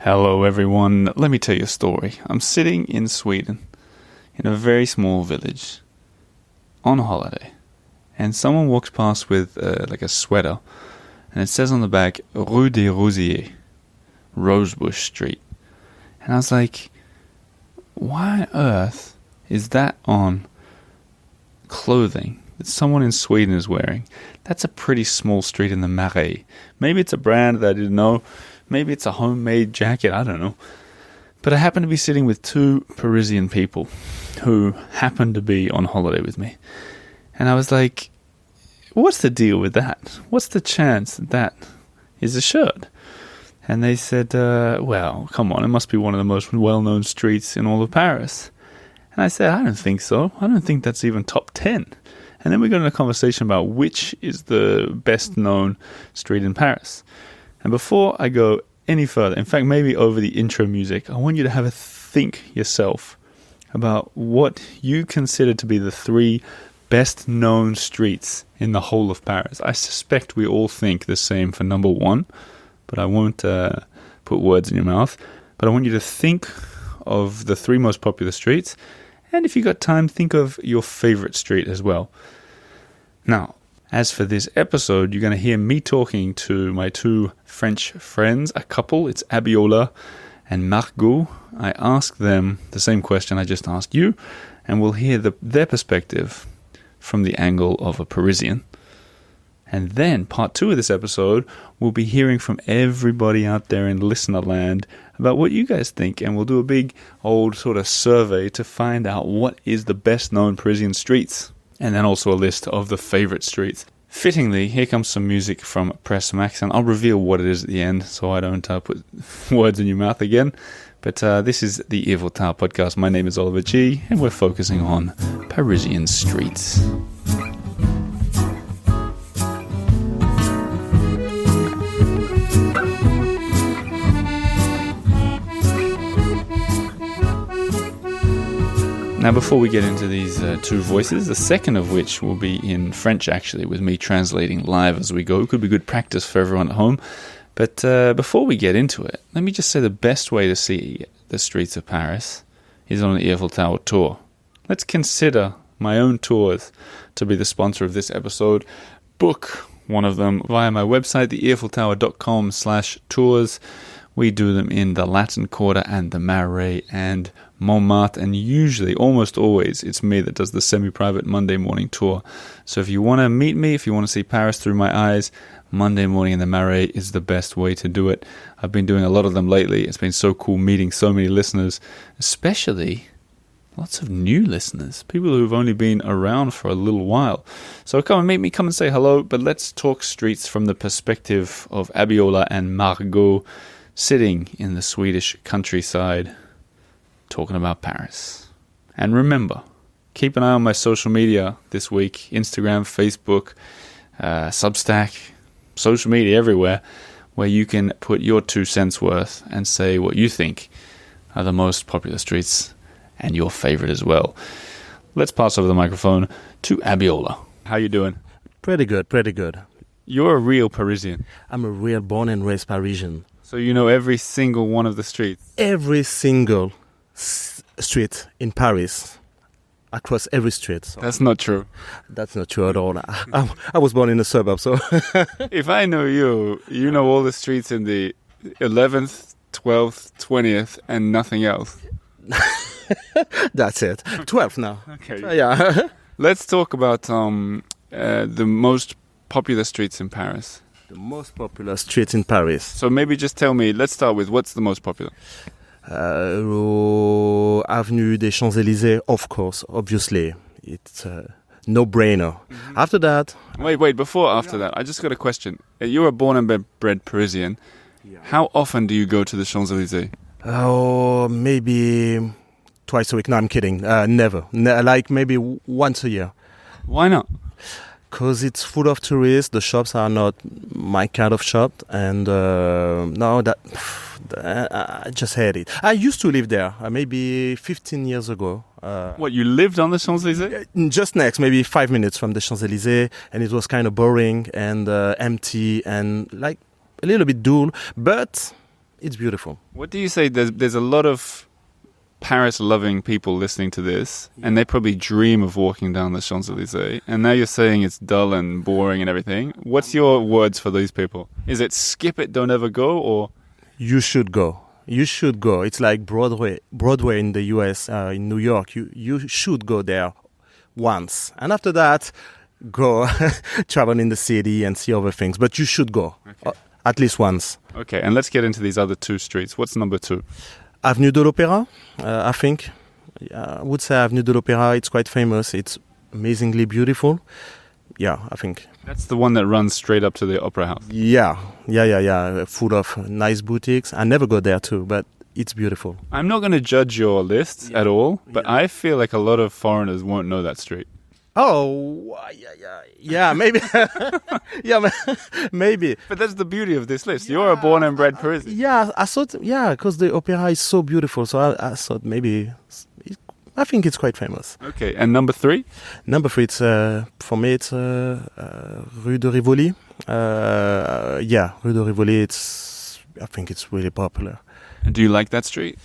Hello everyone, let me tell you a story. I'm sitting in Sweden, in a very small village, on holiday, and someone walks past with like a sweater, and it says on the back, Rue des Rosiers, Rosebush Street. And I was like, why on earth is that on clothing that someone in Sweden is wearing? That's a pretty small street in the Marais. Maybe it's a brand that I didn't know. Maybe it's a homemade jacket, I don't know. But I happened to be sitting with two Parisian people who happened to be on holiday with me. And I was like, what's the deal with that? What's the chance that is a shirt? And they said, well, come on, it must be one of the most well-known streets in all of Paris. And I said, I don't think so. I don't think that's even top 10. And then we got in a conversation about which is the best-known street in Paris. And before I go any further, in fact, maybe over the intro music, I want you to have a think yourself about what you consider to be the three best-known streets in the whole of Paris. I suspect we all think the same for number one, but I won't put words in your mouth. But I want you to think of the three most popular streets, and if you got time, think of your favorite street as well. Now, as for this episode, you're going to hear me talking to my two French friends, a couple. It's Abiola and Margaux. I asked them the same question I just asked you, and we'll hear their perspective from the angle of a Parisian. And then, part two of this episode, we'll be hearing from everybody out there in listener land about what you guys think, and we'll do a big old sort of survey to find out what is the best known Parisian streets. And then also a list of the favorite streets. Fittingly, here comes some music from Pres Maxson. I'll reveal what it is at the end so I don't put words in your mouth again. But this is the Earful Tower podcast. My name is Oliver G, and we're focusing on Parisian streets. Now, before we get into these two voices, the second of which will be in French, actually, with me translating live as we go. It could be good practice for everyone at home. But before we get into it, let me just say the best way to see the streets of Paris is on the Earful Tower tour. Let's consider my own tours to be the sponsor of this episode. Book one of them via my website, theearfultower.com/tours. We do them in the Latin Quarter and the Marais and Montmartre, and usually, almost always, it's me that does the semi-private Monday morning tour. So if you want to meet me, if you want to see Paris through my eyes, Monday morning in the Marais is the best way to do it. I've been doing a lot of them lately. It's been so cool meeting so many listeners, especially lots of new listeners, people who've only been around for a little while. So come and meet me, come and say hello, but let's talk streets from the perspective of Abiola and Margaux, sitting in the Swedish countryside, talking about Paris. And remember, keep an eye on my social media this week, Instagram, Facebook, Substack, social media everywhere, where you can put your 2 cents worth and say what you think are the most popular streets and your favorite as well. Let's pass over the microphone to Abiola. How you doing? Pretty good, pretty good. You're a real Parisian. I'm a real born and raised Parisian. So you know every single one of the streets? Every single street in Paris, across every street. So That's not true. That's not true at all. I was born in the suburbs, so... If I know you, you know all the streets in the 11th, 12th, 20th, and nothing else. That's it. 12 now. Okay. Yeah. Let's talk about the most popular streets in Paris. The most popular street in Paris. So maybe just tell me, let's start with what's the most popular? Avenue des Champs-Élysées, of course, obviously. It's a no-brainer. Mm-hmm. After that... Wait, after that, I just got a question. You're a born and bred Parisian. Yeah. How often do you go to the Champs-Élysées? Oh, maybe twice a week. No, I'm kidding. Never. Like maybe once a year. Why not? Because it's full of tourists. The shops are not my kind of shop. And I just hate it. I used to live there maybe 15 years ago. What, you lived on the Champs-Élysées? Just next, maybe 5 minutes from the Champs-Élysées. And it was kind of boring and empty and like a little bit dull. But It's beautiful. What do you say? There's a lot of Paris-loving people listening to this, and they probably dream of walking down the Champs-Élysées. And now you're saying it's dull and boring and everything. What's your words for these people? Is it skip it, don't ever go, or You should go. You should go. It's like Broadway in the US, in New York. You should go there once, and after that, go travel in the city and see other things. But you should go at least once. Okay, and let's get into these other two streets. What's number 2? Avenue de l'Opéra, I think. I would say Avenue de l'Opéra. It's quite famous. It's amazingly beautiful. Yeah, I think. That's the one that runs straight up to the Opera House. Yeah. Full of nice boutiques. I never go there too, but it's beautiful. I'm not going to judge your list at all, but I feel like a lot of foreigners won't know that street. Oh, yeah, maybe. Maybe. But that's the beauty of this list. You're a born and bred Parisian. Yeah, I thought, because the opera is so beautiful, so I thought maybe, I think it's quite famous. Okay, and number 3? Number 3, it's, for me, it's Rue de Rivoli. Rue de Rivoli, I think it's really popular. And do you like that street?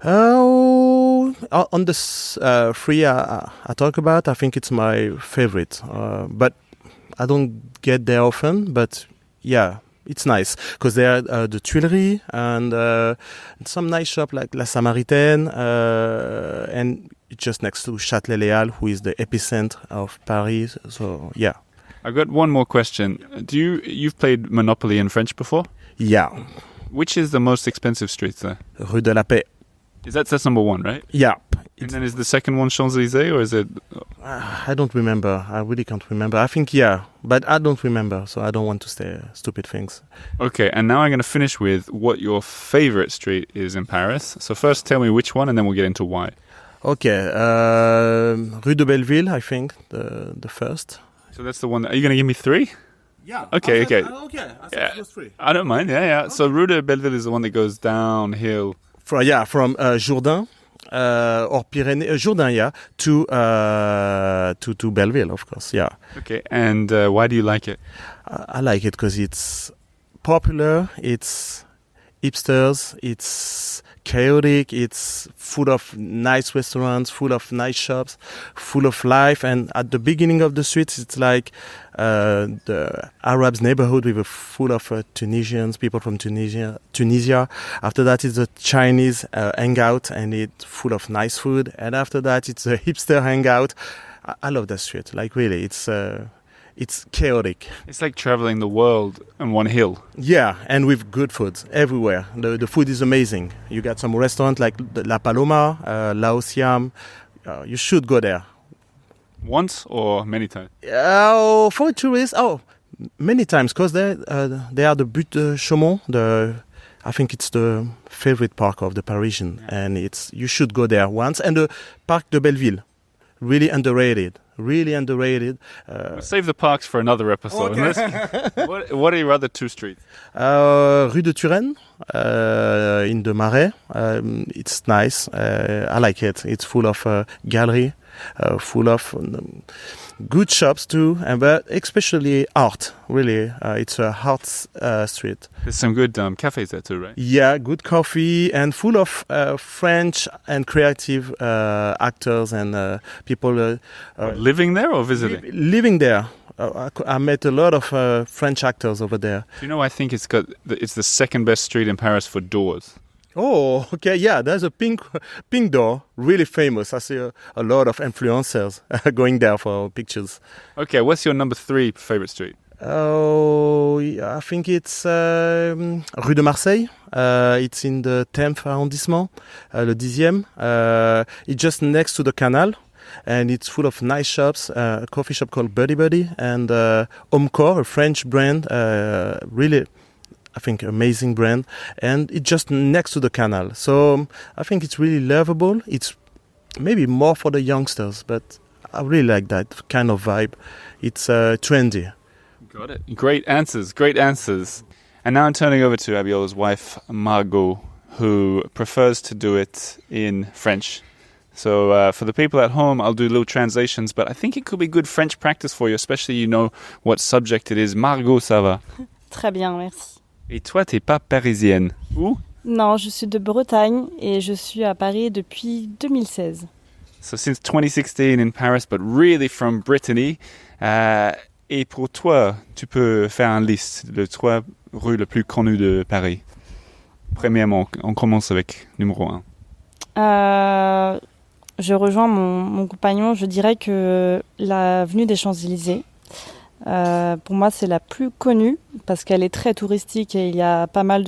Oh, on the 3 I talk about, I think it's my favorite. But I don't get there often. But yeah, it's nice because there are the Tuileries and some nice shop like La Samaritaine, and just next to Châtelet-Léal, who is the epicenter of Paris. So yeah. I've got one more question. You've played Monopoly in French before? Yeah. Which is the most expensive street there? Rue de la Paix. That's number 1, right? Yeah. And then is the second one Champs-Élysées, or is it? I don't remember. I really can't remember. I think, yeah, but I don't remember, so I don't want to say stupid things. Okay, and now I'm going to finish with what your favorite street is in Paris. So first tell me which one, and then we'll get into why. Okay, Rue de Belleville, I think, the first. So that's the one. Are you going to give me 3? Yeah. Okay. I thought it was 3. I don't mind, yeah. Okay. So Rue de Belleville is the one that goes downhill. From Jourdain or Pyrénées, Jourdain, to Belleville, of course, yeah. Okay, and why do you like it? I like it because it's popular, it's hipsters, it's chaotic, it's full of nice restaurants, full of nice shops, full of life. And at the beginning of the streets, it's like the Arabs neighborhood with full of Tunisians, people from Tunisia. After that, it's a Chinese hangout, and it's full of nice food. And after that, it's a hipster hangout. I love that street. Like really, it's chaotic. It's like traveling the world on one hill. Yeah, and with good food everywhere. The food is amazing. You got some restaurants like La Paloma, La Siam. You should go there. Once or many times? For tourists, many times, because they are the Butte de Chaumont. I think it's the favorite park of the Parisians, and you should go there once. And the Parc de Belleville, really underrated. We'll save the parks for another episode. Okay. What are your other 2 streets? Rue de Turenne, in the Marais. It's nice. I like it. It's full of gallery, full of good shops too, but especially art. Really, it's a art street. There's some good cafes there too, right? Yeah, good coffee and full of French and creative actors and people living there or visiting. Living there. I met a lot of French actors over there. Do you know? I think it's the second best street in Paris for doors. Oh, okay, yeah. There's a pink door, really famous. I see a lot of influencers going there for pictures. Okay, what's your number 3 favorite street? Oh, yeah, I think it's Rue de Marseille. It's in the 10th arrondissement, le 10e. It's just next to the canal. And it's full of nice shops, a coffee shop called Buddy Buddy, and Homecore, a French brand, really, I think, amazing brand. And it's just next to the canal. So I think it's really lovable. It's maybe more for the youngsters, but I really like that kind of vibe. It's trendy. Got it. Great answers. And now I'm turning over to Abiola's wife, Margo, who prefers to do it in French. So for the people at home, I'll do little translations, but I think it could be good French practice for you, especially you know what subject it is. Margot, ça va? Très bien, merci. Et toi, t'es pas parisienne. Où? Non, je suis de Bretagne et je suis à Paris depuis 2016. So since 2016 in Paris, but really from Brittany. Et pour toi, tu peux faire une liste de 3 rues les plus connues de Paris. Premièrement, on commence avec numéro 1. Je rejoins mon compagnon, je dirais que l'avenue des Champs-Élysées, pour moi, c'est la plus connue parce qu'elle est très touristique et il y a pas mal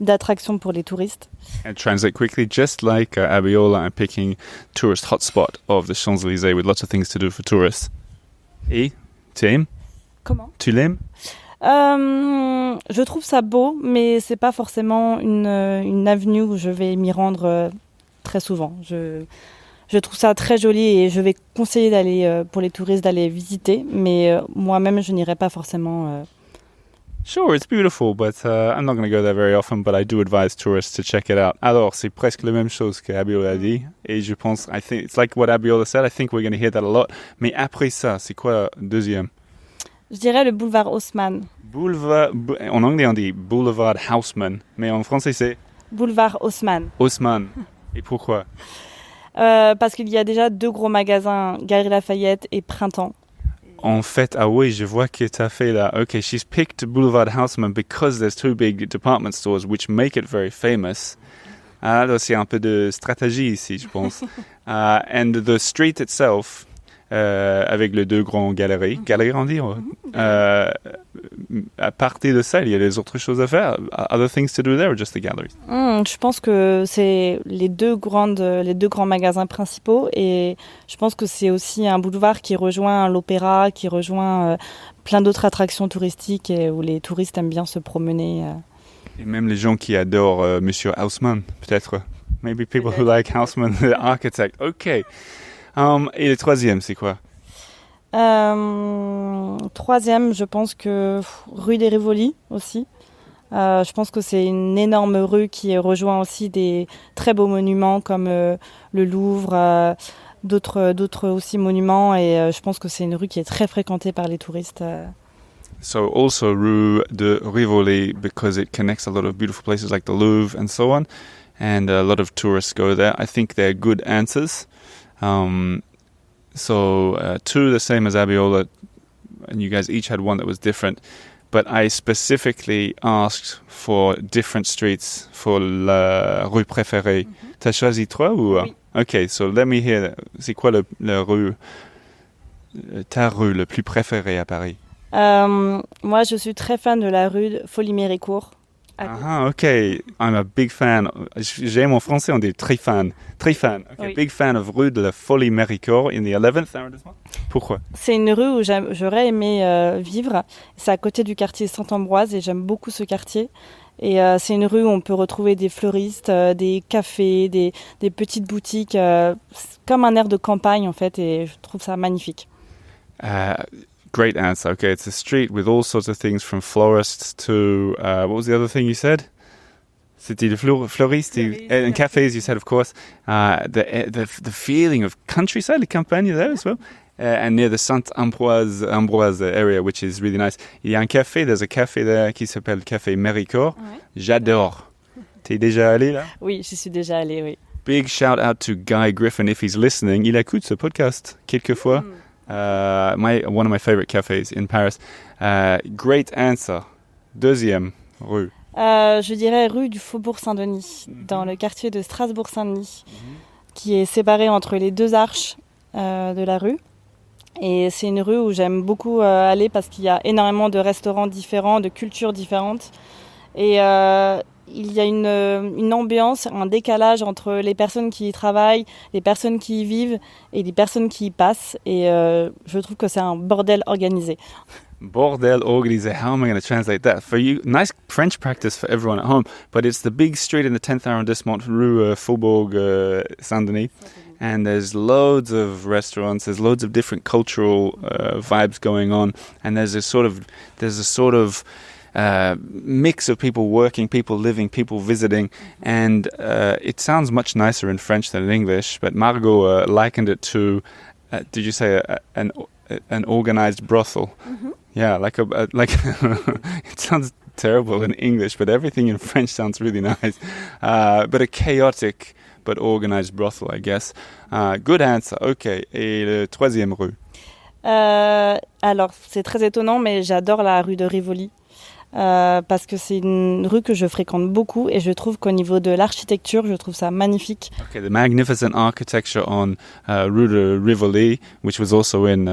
d'attractions pour les touristes. And translate quickly, just like Abiola, I'm picking tourist hotspot of the Champs-Élysées with lots of things to do for tourists. Et tu aimes? Comment? Tu l'aimes? Je trouve ça beau, mais c'est pas forcément une avenue où je vais m'y rendre très souvent. Je trouve ça très joli et je vais conseiller d'aller pour les touristes d'aller visiter, mais moi-même je n'irai pas forcément. Sure, it's beautiful, but I'm not going to go there very often, but I do advise tourists to check it out. Alors, c'est presque la même chose que Abiola a dit, et je pense, I think, it's like what Abiola said, I think we're going to hear that a lot. Mais après ça, c'est quoi deuxième? Je dirais le boulevard Haussmann. En anglais on dit Boulevard Haussmann, mais en français c'est Boulevard Haussmann. Haussmann. Et pourquoi? Parce qu'il y a déjà 2 gros magasins, Galeries Lafayette et Printemps. En fait, ah oui, je vois que tu as fait là. Okay, she's picked Boulevard Haussmann because there's 2 big department stores which make it very famous. Alors, c'est un peu de stratégie ici, je pense. And the street itself, avec les 2 grands galeries on dit, à partir de ça, il y a des autres choses à faire. Other things to do there or just the galleries? Je pense que c'est les deux grands magasins principaux et je pense que c'est aussi un boulevard qui rejoint l'opéra, qui rejoint plein d'autres attractions touristiques et où les touristes aiment bien se promener. Et même les gens qui adorent Monsieur Haussmann, peut-être. Maybe people who like Haussmann, the architect. Okay. Et le troisième, c'est quoi? Troisième, je pense que rue des Rivoli aussi. Je pense que c'est une énorme rue qui rejoint aussi des très beaux monuments comme le Louvre, d'autres aussi monuments et je pense que c'est une rue qui est très fréquentée par les touristes. So also rue de Rivoli because it connects a lot of beautiful places like the Louvre and so on, and a lot of tourists go there. I think they're good answers. So 2 the same as Abiola, and you guys each had one that was different. But I specifically asked for different streets for la rue préférée. T'as choisi 3 ou? Oui. Okay, so let me hear. C'est quoi la rue, ta rue le plus préférée à Paris? Moi, je suis très fan de la rue Folie-Méricourt. Ok. I'm a big fan. J'aime en français, on dit très fan. Très fan. Okay. Oui. Big fan of rue de la Folie-Méricourt in the 11th arrondissement. Pourquoi? C'est une rue où j'aurais aimé vivre. C'est à côté du quartier Saint-Ambroise et j'aime beaucoup ce quartier. Et c'est une rue où on peut retrouver des fleuristes, des cafés, des petites boutiques, comme un air de campagne en fait, et je trouve ça magnifique. Great answer. Okay, it's a street with all sorts of things from florists to what was the other thing you said? C'était the fleuristes and cafes. You said, of course, the feeling of countryside, the campagne there as well, and near the Saint-Ambroise area, which is really nice. Il y a un café. There's a cafe there qui s'appelle Café Méricourt. Ouais. J'adore. T'es déjà allé là? Oui, j'y suis déjà allé. Oui. Big shout out to Guy Griffin if he's listening. Il écoute ce podcast quelquefois. One of my favorite cafes in Paris. Great answer. Deuxième rue. Je dirais rue du Faubourg Saint-Denis, dans le quartier de Strasbourg-Saint-Denis, qui est séparé entre les 2 arches de la rue. Et c'est une rue où j'aime beaucoup aller parce qu'il y a énormément de restaurants différents, de cultures différentes. Et il y a une ambiance, un décalage entre les personnes qui y travaillent, les personnes qui y vivent et les personnes qui y passent. Et je trouve que c'est un bordel organisé. Bordel organisé. How am I going to translate that for you? Nice French practice for everyone at home. But it's the big street in the 10th arrondissement, Rue Faubourg Saint-Denis. And there's loads of restaurants. There's loads of different cultural vibes going on. And there's a sort of mix of people working, people living, people visiting, and it sounds much nicer in French than in English. But Margo likened it to, did you say an organized brothel? Mm-hmm. Yeah, like it sounds terrible in English, but everything in French sounds really nice. But a chaotic but organized brothel, I guess. Good answer. Okay. Et le troisième rue? Alors, c'est très étonnant, mais j'adore la rue de Rivoli. Parce que c'est une rue que je fréquente beaucoup et je trouve qu'au niveau de l'architecture, je trouve ça magnifique. Okay, the magnificent architecture on Rue de Rivoli, which was also in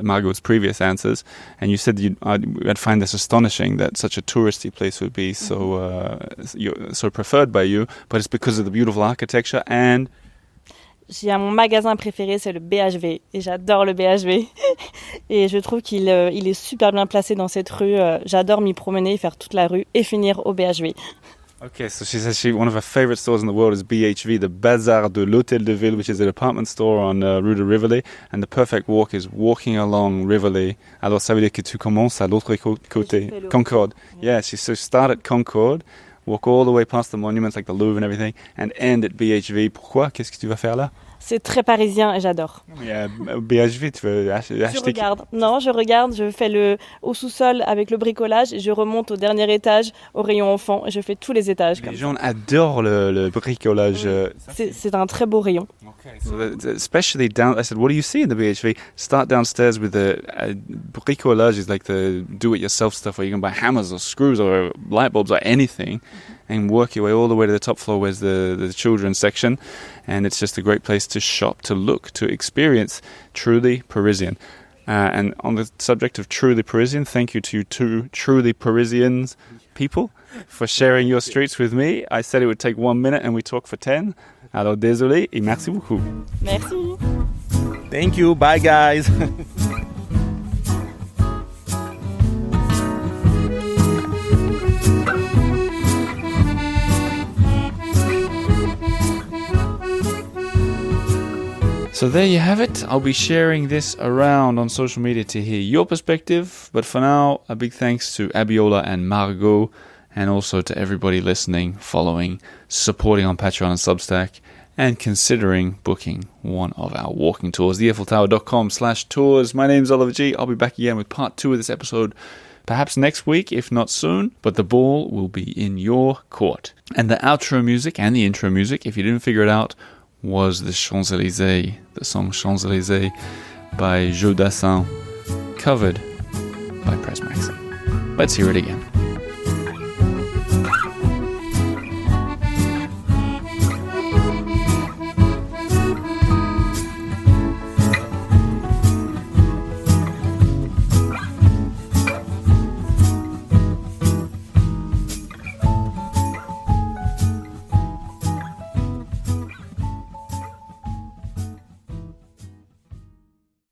Margot's previous answers, and you said I'd find this astonishing that such a touristy place would be so preferred by you, but it's because of the beautiful architecture and... Mon magasin préféré, c'est le BHV et j'adore le BHV et je trouve qu'il est super bien placé dans cette rue. J'adore m'y promener, faire toute la rue et finir au BHV. Okay, so she says one of her favorite stores in the world is BHV, the Bazar de l'Hôtel de Ville, which is a department store on Rue de Rivoli, and the perfect walk is walking along Rivoli. Alors ça veut dire que tu commences à l'autre côté, Concorde. Yeah, so start at Concorde, walk all the way past the monuments like the Louvre and everything, and end at BHV. Pourquoi? Qu'est-ce que tu vas faire là? C'est très parisien et j'adore. Mais BHV, tu veux acheter... Je regarde. Non, je regarde, je fais au sous-sol avec le bricolage et je remonte au dernier étage, au rayon enfant, et je fais tous les étages. Les gens adorent le bricolage. Oui. C'est un très beau rayon. Okay, so especially down... I said, what do you see in the BHV? Start downstairs with the bricolage is like the do-it-yourself stuff where you can buy hammers or screws or light bulbs or anything and work your way all the way to the top floor where's the children's section. And it's just a great place to shop, to look, to experience truly Parisian. And on the subject of truly Parisian, thank you to you two truly Parisians people for sharing your streets with me. I said it would take 1 minute and we talked for 10. Alors désolé et merci beaucoup. Merci. Thank you. Bye, guys. So there you have it. I'll be sharing this around on social media to hear your perspective. But for now, a big thanks to Abiola and Margo, and also to everybody listening, following, supporting on Patreon and Substack, and considering booking one of our walking tours, theeiffeltower.com/tours. My name's Oliver G. I'll be back again with part 2 of this episode, perhaps next week, if not soon, but the ball will be in your court. And the outro music and the intro music, if you didn't figure it out, was the Champs-Élysées, the song Champs-Élysées by Joe Dassin, covered by Pres Maxson. Let's hear it again.